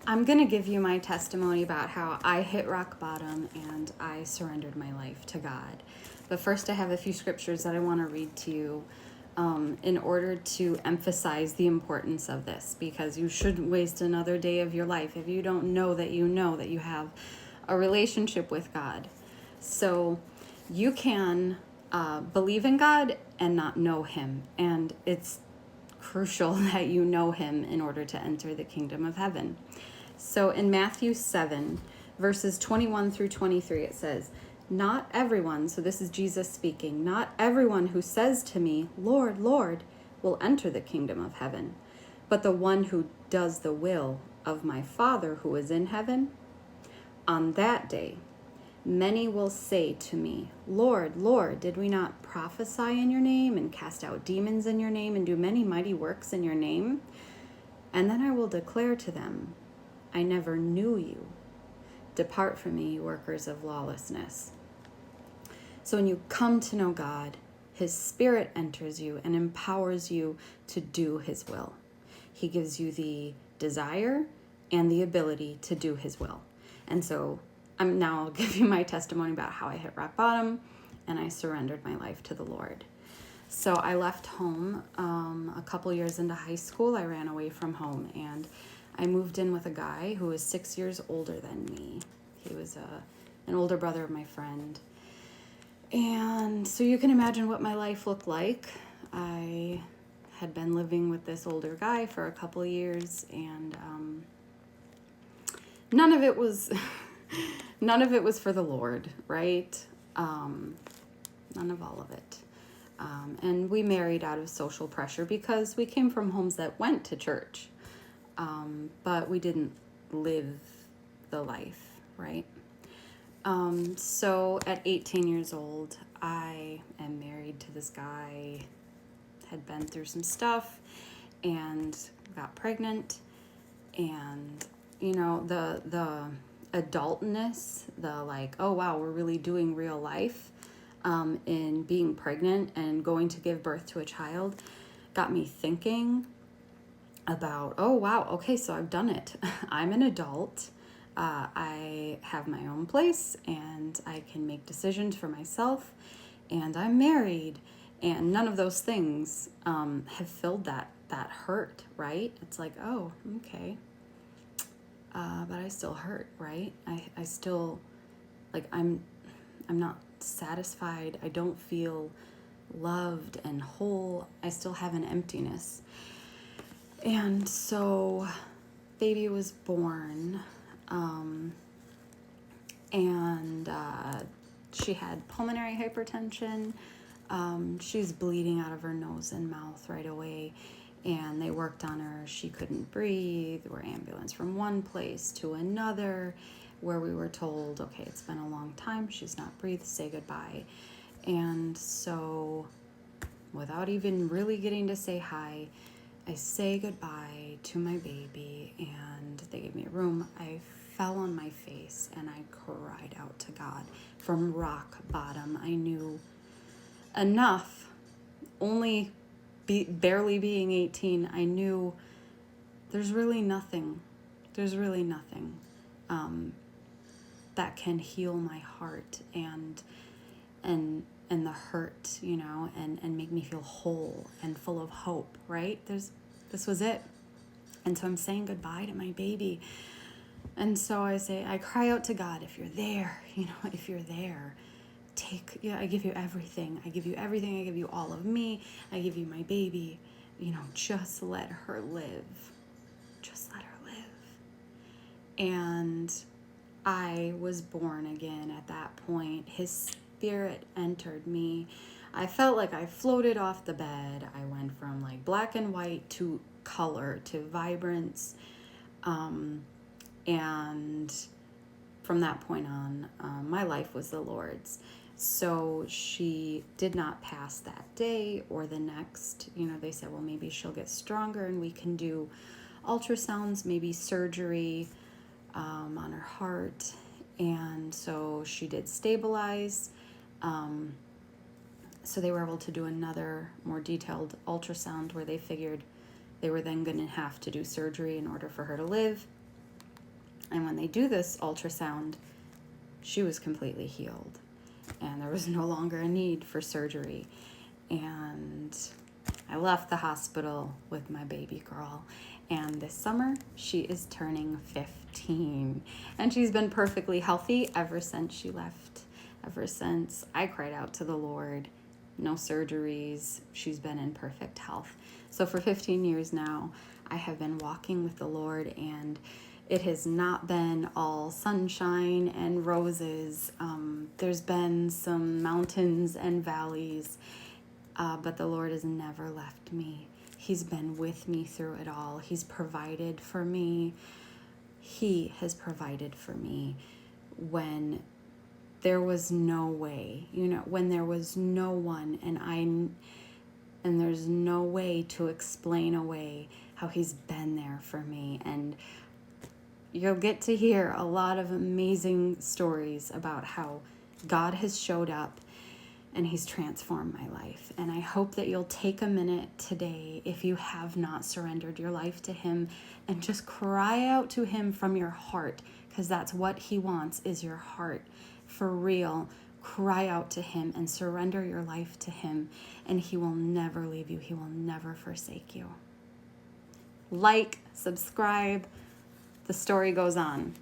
I'm going to give you my testimony about how I hit rock bottom and I surrendered my life to God. But first, I have a few scriptures that I want to read to you in order to emphasize the importance of this, because you shouldn't waste another day of your life if you don't know that you have a relationship with God. So you can believe in God and not know Him. And it's crucial that you know Him in order to enter the kingdom of heaven. So in Matthew 7, verses 21 through 23, it says, "Not everyone," so this is Jesus speaking, "not everyone who says to me, 'Lord, Lord,' will enter the kingdom of heaven, but the one who does the will of my Father who is in heaven. On that day, many will say to me, 'Lord, Lord, did we not prophesy in your name and cast out demons in your name and do many mighty works in your name?' And then I will declare to them, 'I never knew you. Depart from me, you workers of lawlessness.'" So when you come to know God, His Spirit enters you and empowers you to do His will. He gives you the desire and the ability to do His will. And so I'll give you my testimony about how I hit rock bottom and I surrendered my life to the Lord. So I left home a couple years into high school. I ran away from home and I moved in with a guy who was 6 years older than me. He was an older brother of my friend. And so you can imagine what my life looked like. I had been living with this older guy for a couple of years, and none of it was for the Lord, right? None of all of it. And we married out of social pressure because we came from homes that went to church. But we didn't live the life, right? So at 18 years old, I am married to this guy, had been through some stuff, and got pregnant. And, the adultness, the like, oh wow, we're really doing real life in being pregnant and going to give birth to a child, got me thinking about, oh wow, okay, so I've done it. I'm an adult. I have my own place and I can make decisions for myself, and I'm married, and none of those things have filled that hurt, right? It's like, oh, okay. But I still hurt, right? I still, like, I'm not satisfied. I don't feel loved and whole. I still have an emptiness. And so baby was born, and she had pulmonary hypertension. She's bleeding out of her nose and mouth right away, and they worked on her. She couldn't breathe. We're ambulance from one place to another, where we were told, okay, it's been a long time. She's not breathed. Say goodbye. And so, without even really getting to say hi, I say goodbye to my baby, and they gave me a room. I fell on my face and I cried out to God from rock bottom. I knew enough, barely being 18, I knew there's really nothing that can heal my heart and the hurt, and make me feel whole and full of hope, right? This was it. And so I'm saying goodbye to my baby. And so I cry out to God, if you're there, if you're there, I give you everything. I give you everything. I give you all of me. I give you my baby. Just let her live. Just let her live. And I was born again at that point. His Spirit entered me. I felt like I floated off the bed. I went from like black and white to color to vibrance. And from that point on, my life was the Lord's. So she did not pass that day or the next. They said, well, maybe she'll get stronger and we can do ultrasounds, maybe surgery on her heart. And so she did stabilize. So they were able to do another more detailed ultrasound where they figured they were then going to have to do surgery in order for her to live. And when they do this ultrasound, she was completely healed. And there was no longer a need for surgery. And I left the hospital with my baby girl. And this summer, she is turning 15. And she's been perfectly healthy ever since she left. Ever since I cried out to the Lord. No surgeries. She's been in perfect health. So for 15 years now, I have been walking with the Lord, and it has not been all sunshine and roses. There's been some mountains and valleys, but the Lord has never left me. He's been with me through it all. He's provided for me. He has provided for me when there was no way, when there was no one, and there's no way to explain away how he's been there for me. And you'll get to hear a lot of amazing stories about how God has showed up and he's transformed my life. And I hope that you'll take a minute today, if you have not surrendered your life to him, and just cry out to him from your heart, because that's what he wants, is your heart. For real, cry out to him and surrender your life to him, and he will never leave you. He will never forsake you. Like, subscribe. The story goes on.